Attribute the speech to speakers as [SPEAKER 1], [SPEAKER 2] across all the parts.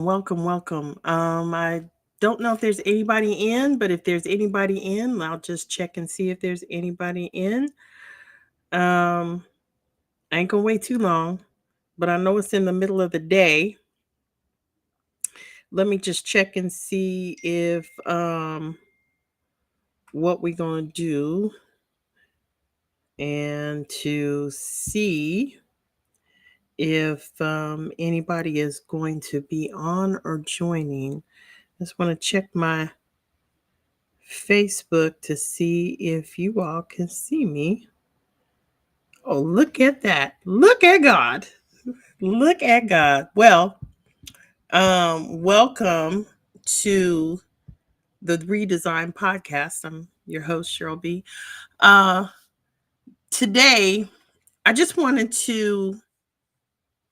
[SPEAKER 1] Welcome, welcome. I don't know if there's anybody in, but if there's anybody in, I'll just check and see if there's anybody in. Um, I ain't gonna wait too long, but I know it's in the middle of the day. Let me just check and see if what we gonna do and to see if anybody is going to be on or joining. Just want to check my Facebook to see if you all can see me. Oh, look at that. Look at God. Look at God. Well, welcome to the Redesign podcast. I'm your host, Cheryl B. Uh, Today, I just wanted to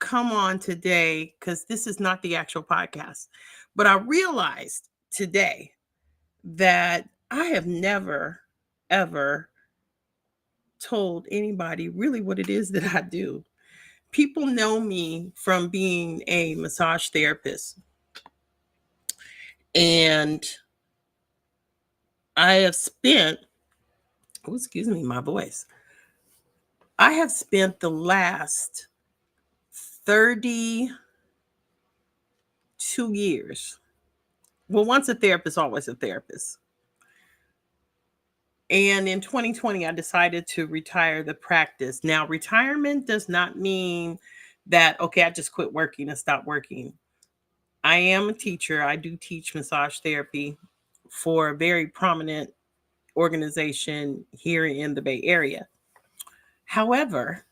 [SPEAKER 1] come on today because this is not the actual podcast, but I realized today that I have never, ever told anybody really what it is that I do. People know me from being a massage therapist, and I have spent, oh, excuse me, my voice. I have spent the last 32 years. Well, once a therapist, always a therapist. And in 2020, I decided to retire the practice. Now, retirement does not mean that, okay, I just quit working and stopped working. I am a teacher. I do teach massage therapy for a very prominent organization here in the Bay Area. However,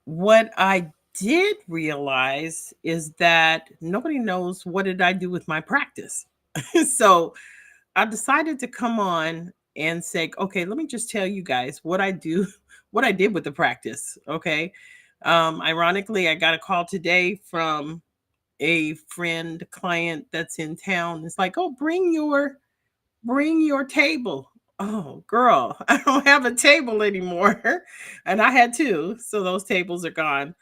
[SPEAKER 1] what I did realize is that nobody knows what did I do with my practice. So I decided to come on and say, okay, let me just tell you guys what I do, what I did with the practice. Okay. Ironically, I got a call today from a friend client that's in town. It's like, oh, bring your table. Oh, girl, I don't have a table anymore. And I had two, so those tables are gone.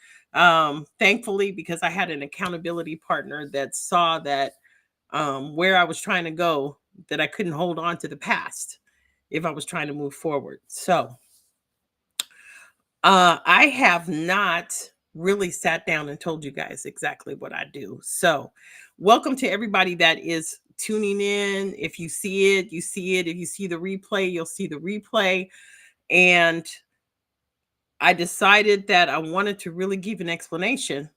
[SPEAKER 1] Thankfully, because I had an accountability partner that saw that where I was trying to go, that I couldn't hold on to the past if I was trying to move forward. So I have not really sat down and told you guys exactly what I do. So, welcome to everybody that is tuning in. If you see it, you see it. If you see the replay, you'll see the replay. And I decided that I wanted to really give an explanation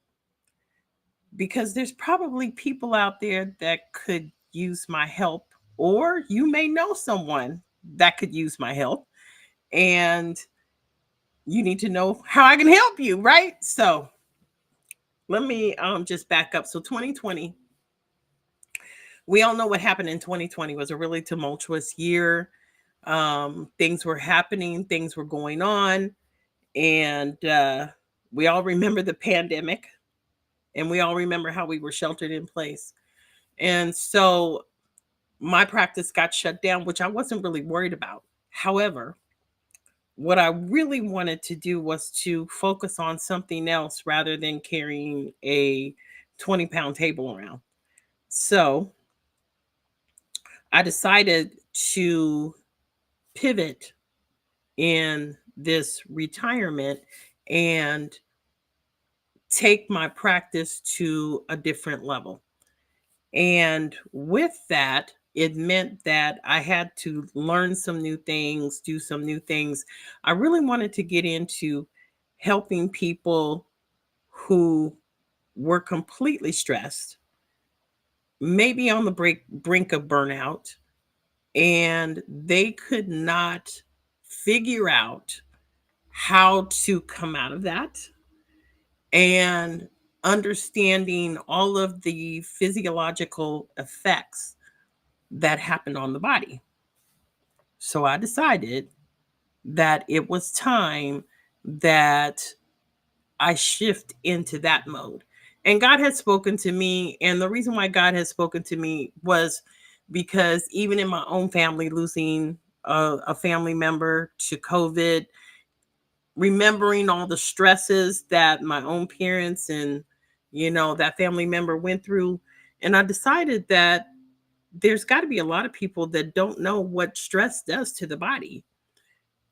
[SPEAKER 1] because there's probably people out there that could use my help, or you may know someone that could use my help. And you need to know how I can help you, right? So, let me just back up. So 2020, we all know what happened in 2020 was a really tumultuous year. Things were happening, things were going on, and we all remember the pandemic, and we all remember how we were sheltered in place. And so my practice got shut down, which I wasn't really worried about. However, what I really wanted to do was to focus on something else rather than carrying a 20-pound table around. So I decided to pivot in this retirement and take my practice to a different level. And with that, it meant that I had to learn some new things, do some new things. I really wanted to get into helping people who were completely stressed, maybe on the brink of burnout, and they could not figure out how to come out of that, and understanding all of the physiological effects that happened on the body. So I decided that it was time that I shift into that mode. And God had spoken to me. And the reason why God has spoken to me was because even in my own family, losing a family member to COVID, remembering all the stresses that my own parents and that family member went through, And I decided that there's got to be a lot of people that don't know what stress does to the body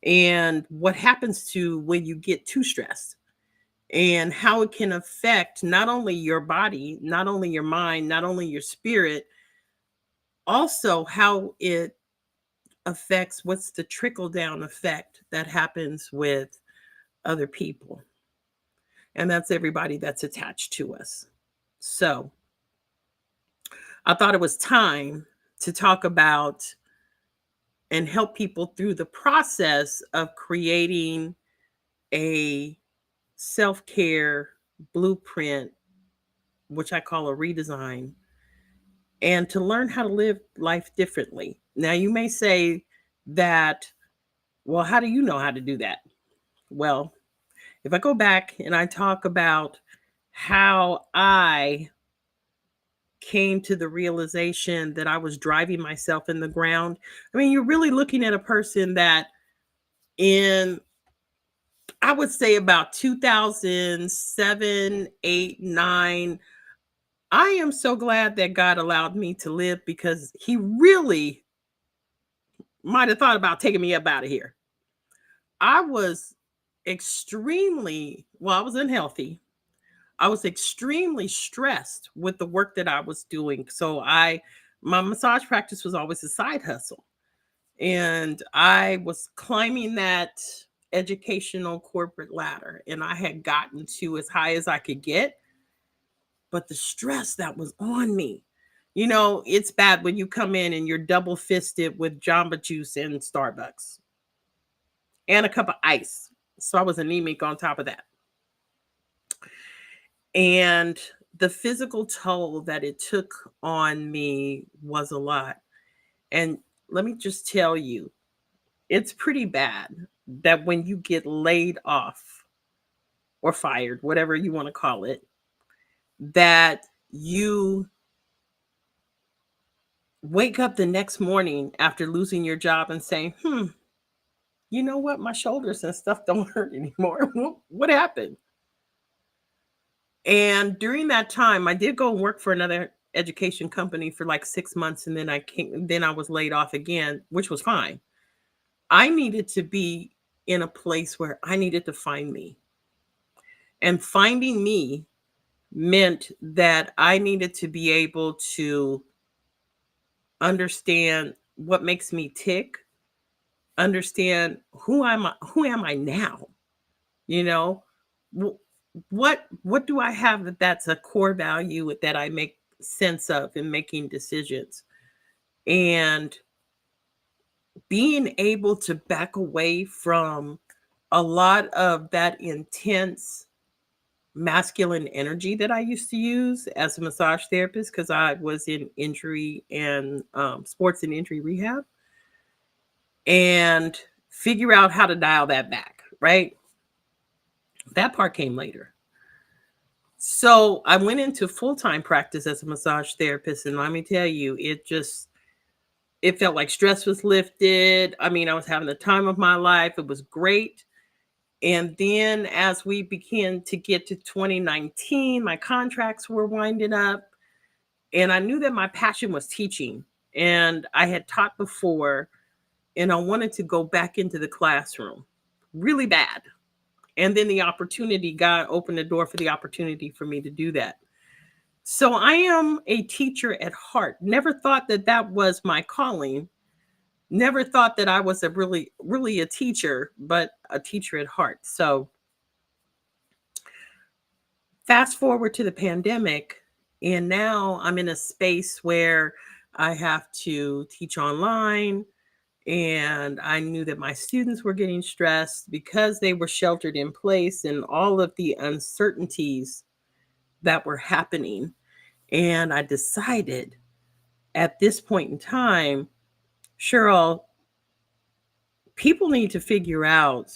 [SPEAKER 1] and what happens to when you get too stressed and how it can affect not only your body, not only your mind, not only your spirit, also how it affects what's the trickle down effect that happens with other people. And that's everybody that's attached to us. So I thought it was time to talk about and help people through the process of creating a self care blueprint, which I call a redesign, and to learn how to live life differently. Now, you may say that, well, how do you know how to do that? Well, if I go back and I talk about how I came to the realization that I was driving myself in the ground, I mean, you're really looking at a person that in, I would say about 2007, 8, 9, I am so glad that God allowed me to live because he really might have thought about taking me up out of here. I was I was unhealthy. I was extremely stressed with the work that I was doing. My massage practice was always a side hustle. And I was climbing that educational corporate ladder and I had gotten to as high as I could get, but the stress that was on me, it's bad when you come in and you're double fisted with Jamba Juice and Starbucks and a cup of ice. So I was anemic on top of that. And the physical toll that it took on me was a lot. And let me just tell you, it's pretty bad that when you get laid off or fired, whatever you want to call it, that you wake up the next morning after losing your job and saying, you know what? My shoulders and stuff don't hurt anymore. What happened? And during that time, I did go and work for another education company for like 6 months. And then I was laid off again, which was fine. I needed to be in a place where I needed to find me. And finding me meant that I needed to be able to understand what makes me tick, understand who am I now, you know? Wh- what do I have that's a core value that I make sense of in making decisions? And being able to back away from a lot of that intense masculine energy that I used to use as a massage therapist because I was in injury and sports and injury rehab, and figure out how to dial that back, right? That part came later. So I went into full time practice as a massage therapist, and let me tell you, it felt like stress was lifted. I mean, I was having the time of my life. It was great. And then as we began to get to 2019, my contracts were winding up. And I knew that my passion was teaching. And I had taught before, and I wanted to go back into the classroom really bad. And then God opened the door for the opportunity for me to do that. So I am a teacher at heart. Never thought that that was my calling. Never thought that I was a really a teacher, but a teacher at heart. So fast forward to the pandemic, and now I'm in a space where I have to teach online. And I knew that my students were getting stressed because they were sheltered in place and all of the uncertainties that were happening. And I decided at this point in time, Cheryl, people need to figure out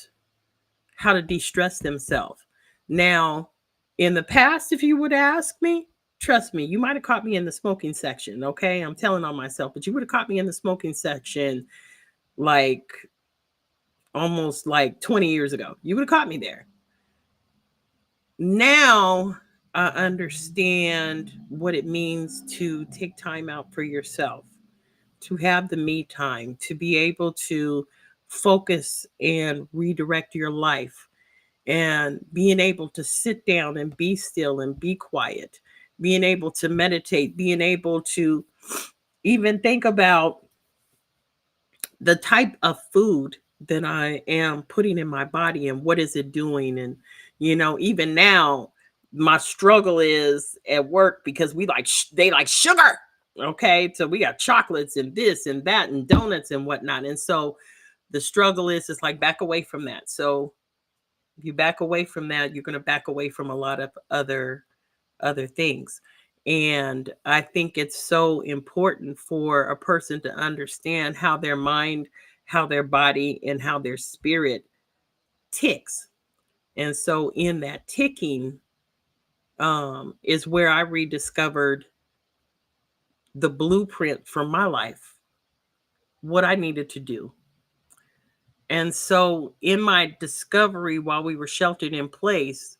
[SPEAKER 1] how to de stress themselves. Now, in the past, if you would ask me, trust me, you might have caught me in the smoking section. Okay. I'm telling on myself, but you would have caught me in the smoking section like almost like 20 years ago. You would have caught me there. Now I understand what it means to take time out for yourself, to have the me time, to be able to focus and redirect your life, and being able to sit down and be still and be quiet, being able to meditate, being able to even think about the type of food that I am putting in my body and what is it doing. And, even now, my struggle is at work because they like sugar. Okay. So we got chocolates and this and that and donuts and whatnot. And so the struggle is it's like back away from that. So if you back away from that, you're going to back away from a lot of other things. And I think it's so important for a person to understand how their mind, how their body, and how their spirit ticks. And so in that ticking is where I rediscovered the blueprint for my life, what I needed to do. And so in my discovery while we were sheltered in place,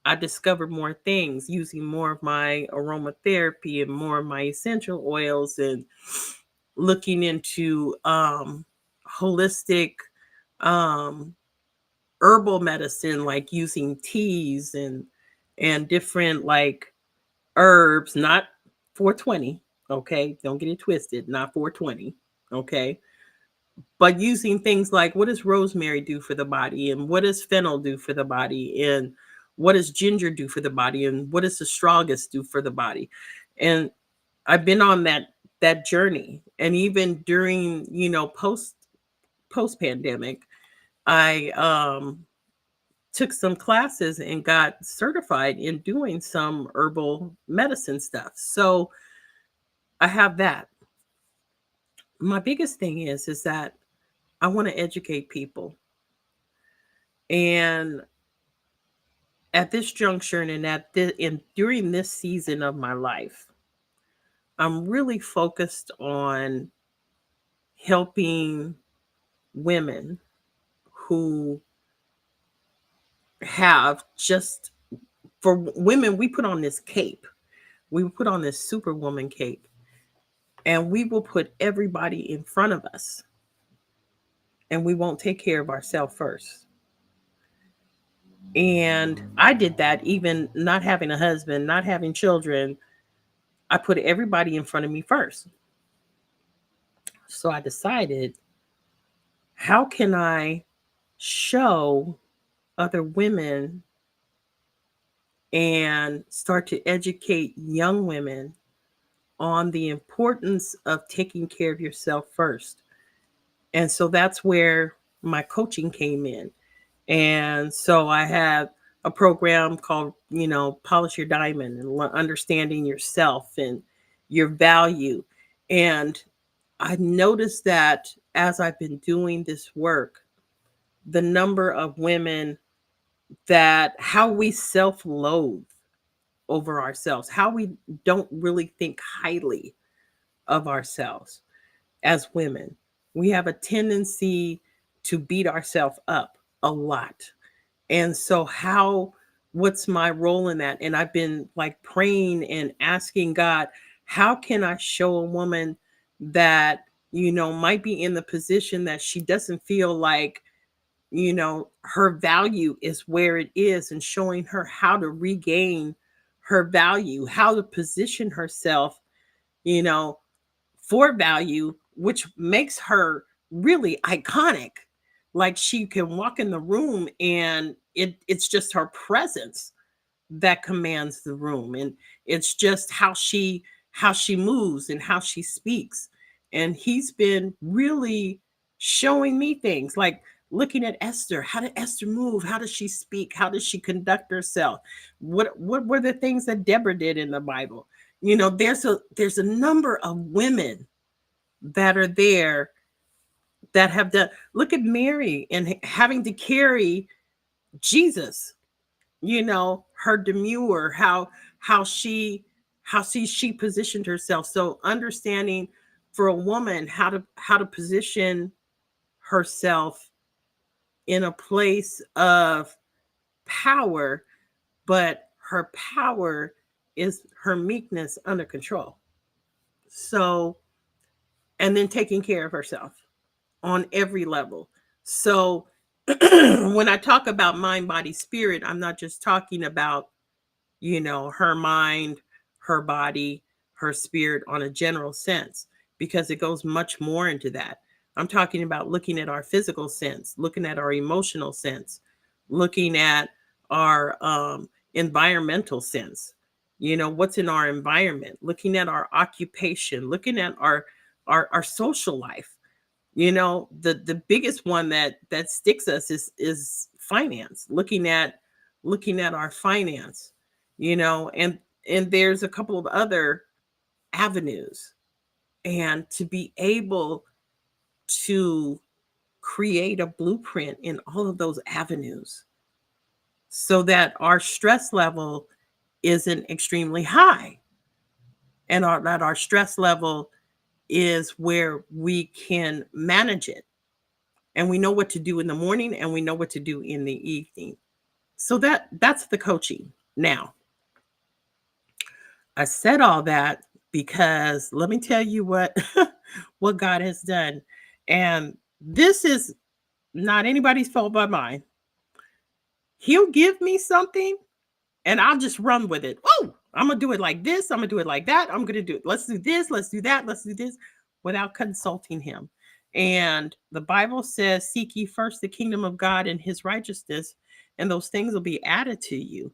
[SPEAKER 1] I discovered more things using more of my aromatherapy and more of my essential oils, and looking into holistic um herbal medicine, like using teas and different like herbs, not 420, okay? Don't get it twisted, not 420, okay? But using things like, what does rosemary do for the body, and what does fennel do for the body, and what does ginger do for the body, and what does astragalus do for the body. And I've been on that journey. And even during, post pandemic, I took some classes and got certified in doing some herbal medicine stuff. So I have that. My biggest thing is that I want to educate people. And at this juncture and during this season of my life, I'm really focused on helping women who have just, for women, we put on this cape. We put on this superwoman cape, and we will put everybody in front of us, and we won't take care of ourselves first. And I did that even not having a husband, not having children. I put everybody in front of me first. So I decided, how can I show other women and start to educate young women on the importance of taking care of yourself first? And so that's where my coaching came in. And so I have a program called, Polish Your Diamond, and understanding yourself and your value. And I noticed that as I've been doing this work, the number of women, that how we self loathe over ourselves, how we don't really think highly of ourselves as women. We have a tendency to beat ourselves up a lot. And so, what's my role in that? And I've been like praying and asking God, how can I show a woman that, might be in the position that she doesn't feel like, her value is where it is, and showing her how to regain her value, how to position herself, you know, for value, which makes her really iconic. Like, she can walk in the room and it's just her presence that commands the room. And it's just how she moves and how she speaks. And he's been really showing me things like looking at Esther. How did Esther move? How does she speak? How does she conduct herself? What were the things that Deborah did in the Bible? There's a number of women that are there that have done. Look at Mary and having to carry Jesus. Her demure, how she she positioned herself. So understanding for a woman how to position herself in a place of power, but her power is her meekness under control. So, and then taking care of herself on every level. So, when I talk about mind, body, spirit, I'm not just talking about, her mind, her body, her spirit on a general sense, because it goes much more into that. I'm talking about looking at our physical sense, looking at our emotional sense, looking at our environmental sense. What's in our environment, looking at our occupation, looking at our social life. The biggest one that sticks us is finance, looking at our finance, and there's a couple of other avenues, and to be able to create a blueprint in all of those avenues so that our stress level isn't extremely high, and that our stress level is where we can manage it, and we know what to do in the morning and we know what to do in the evening. So that's the coaching. Now, I said all that because let me tell you what what God has done. And this is not anybody's fault but mine. He'll give me something and I'll just run with it. Oh, I'm gonna do it like this, I'm gonna do it like that. I'm gonna do it. Let's do this, let's do that, let's do this, without consulting him. And the Bible says, seek ye first the kingdom of God and his righteousness, and those things will be added to you.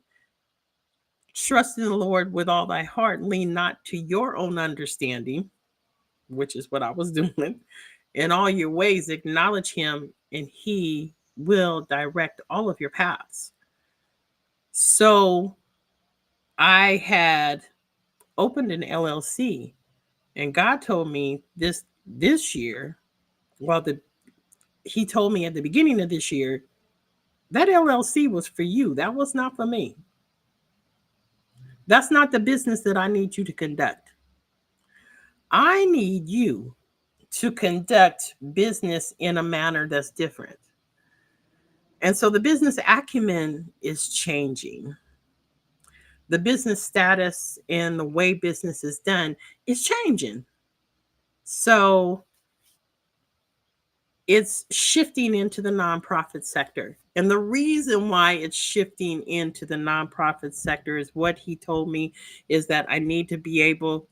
[SPEAKER 1] Trust in the Lord with all thy heart, lean not to your own understanding, which is what I was doing. In all your ways, acknowledge him, and he will direct all of your paths. So I had opened an LLC, and God told me this year, well, he told me at the beginning of this year, that LLC was for you. That was not for me. That's not the business that I need you to conduct. I need you to conduct business in a manner that's different. And so the business acumen is changing. The business status and the way business is done is changing. So it's shifting into the nonprofit sector. And the reason why it's shifting into the nonprofit sector is what he told me is that I need to be able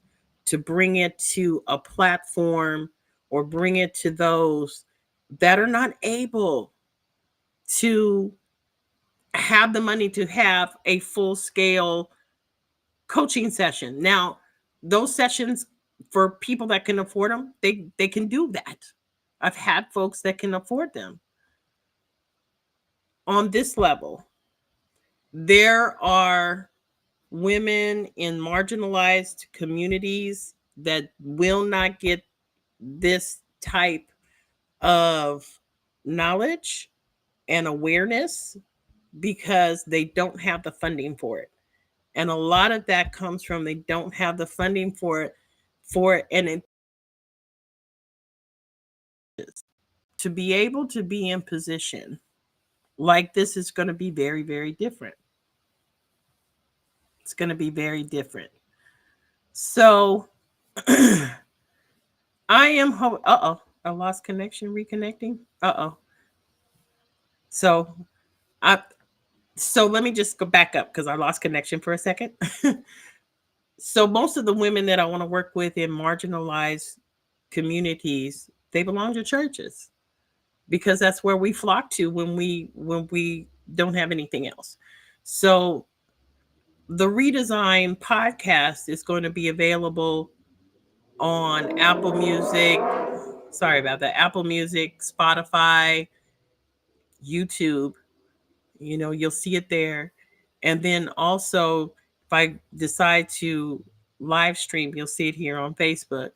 [SPEAKER 1] to bring it to a platform or bring it to those that are not able to have the money to have a full scale coaching session. Now, those sessions for people that can afford them, they can do that. I've had folks that can afford them. On this level, there are women in marginalized communities that will not get this type of knowledge and awareness because they don't have the funding for it. And a lot of that comes from they don't have the funding for it, and it to be able to be in position like this is going to be very, very different. It's going to be very different. So I am uh-oh, I lost connection, reconnecting. Uh-oh. So I so let me just go back up because I lost connection for a second. So most of the women that I want to work with in marginalized communities, they belong to churches because that's where we flock to when we don't have anything else. So the Redesign podcast is going to be available on Apple Music. Sorry about that. Apple Music, Spotify, YouTube. You'll see it there. And then also, if I decide to live stream, you'll see it here on Facebook.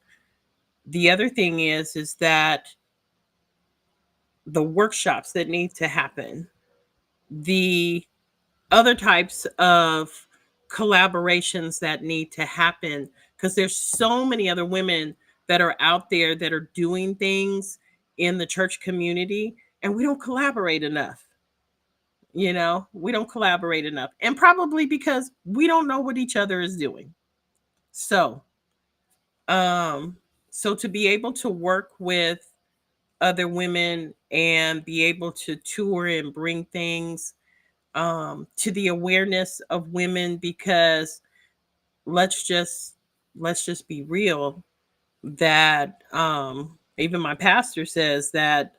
[SPEAKER 1] The other thing is that the workshops that need to happen, the other types of collaborations that need to happen, because there's so many other women that are out there that are doing things in the church community, and we don't collaborate enough. We don't collaborate enough. And probably because we don't know what each other is doing. So, um, so to be able to work with other women and be able to tour and bring things to the awareness of women, because let's just let's just be real, that even my pastor says that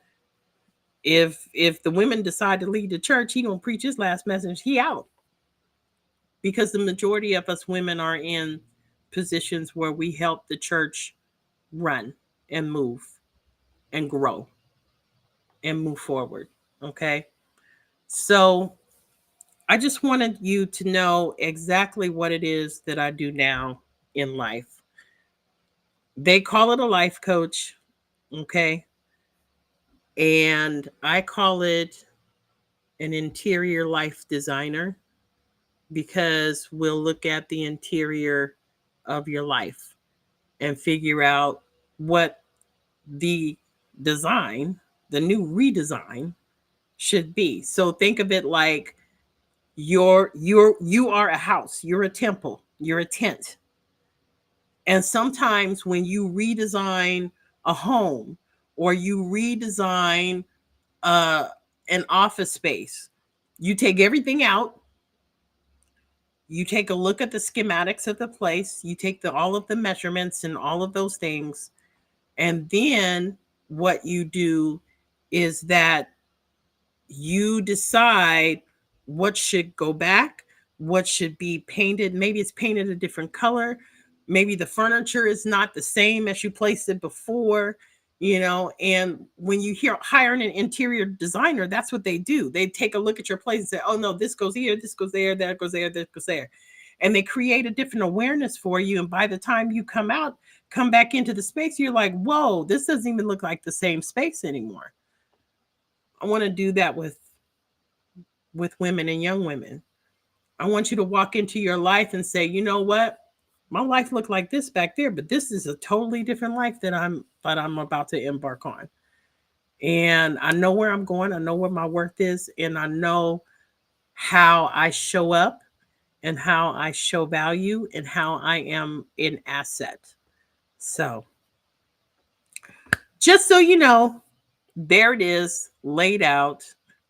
[SPEAKER 1] if the women decide to lead the church, he gonna preach his last message, he out, because the majority of us women are in positions where we help the church run and move and grow and move forward. Okay. So I just wanted you to know exactly what it is that I do now in life. They call it a life coach. Okay. And I call it an interior life designer, because we'll look at the interior of your life and figure out what the design, the new redesign should be. So think of it like you are a house, you're a temple, you're a tent. And sometimes when you redesign a home, or you redesign uh an office space, you take everything out, you take a look at the schematics of the place, you take all of the measurements and all of those things, and then what you do is that you decide what should go back, what should be painted. Maybe it's painted a different color. Maybe the furniture is not the same as you placed it before, And when you hire an interior designer, that's what they do. They take a look at your place and say, oh no, this goes here, this goes there, that goes there, this goes there. And they create a different awareness for you. And by the time you come back into the space, you're like, whoa, this doesn't even look like the same space anymore. I want to do that with women and young women. I want you to walk into your life and say, you know what? My life looked like this back there, but this is a totally different life that I'm about to embark on. And I know where I'm going, I know where my worth is, and I know how I show up and how I show value and how I am an asset. So, just so you know, there it is laid out.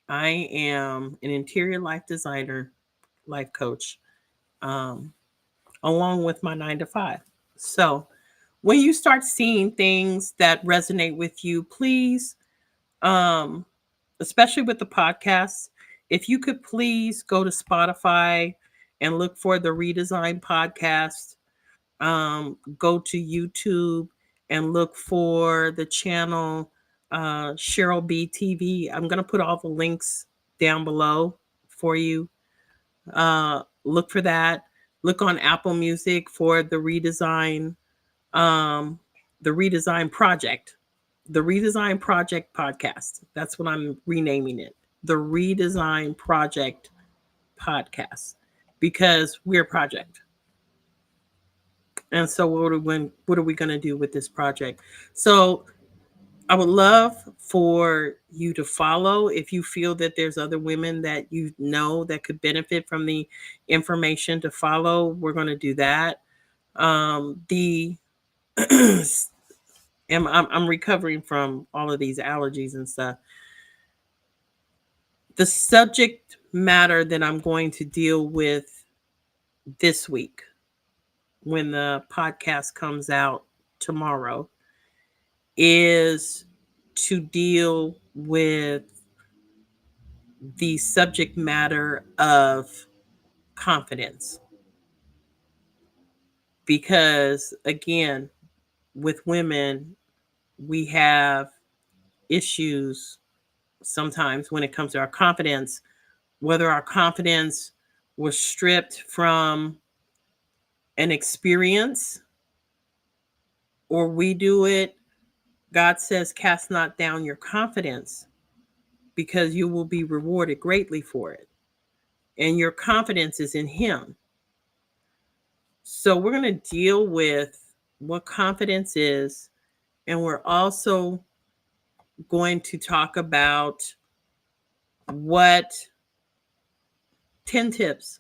[SPEAKER 1] I am an interior life designer, life coach, um, along with my 9 to 5. So when you start seeing things that resonate with you, please, um, especially with the podcast, if you could please go to Spotify and look for the Redesign podcast. Go to YouTube and look for the channel Cheryl B TV. I'm going to put all the links down below for you. Look for that. Look on Apple Music for um, the redesign project, the redesign project podcast. That's what I'm renaming it. The redesign project podcast, because we're a project. And so what are we going to do with this project? So I would love for you to follow. If you feel that there's other women that you know that could benefit from the information to follow, we're going to do that. The I'm recovering from all of these allergies and stuff. The subject matter that I'm going to deal with this week, when the podcast comes out tomorrow, is to deal with the subject matter of confidence. Because again, with women, we have issues sometimes when it comes to our confidence, whether our confidence was stripped from an experience or we do it. God says, cast not down your confidence, because you will be rewarded greatly for it. And your confidence is in Him. So we're going to deal with what confidence is. And we're also going to talk about what 10 tips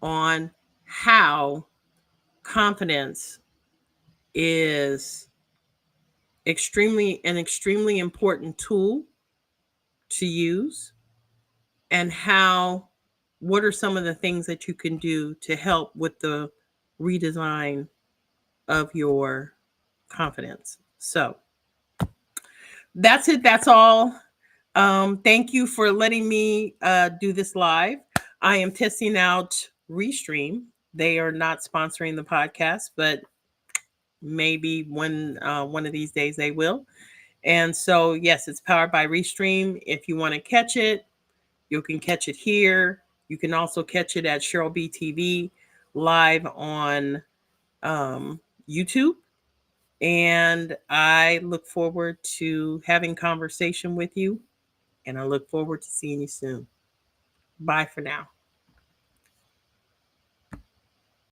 [SPEAKER 1] on how confidence is extremely important tool to use, and how what are some of the things that you can do to help with the redesign of your confidence. So that's it. That's all. Thank you for letting me do this live. I am testing out Restream. They are not sponsoring the podcast, but maybe one of these days they will. And so, yes, it's powered by Restream. If you want to catch it, you can catch it here. You can also catch it at Cheryl B TV live on YouTube. And I look forward to having conversation with you. And I look forward to seeing you soon. Bye for now.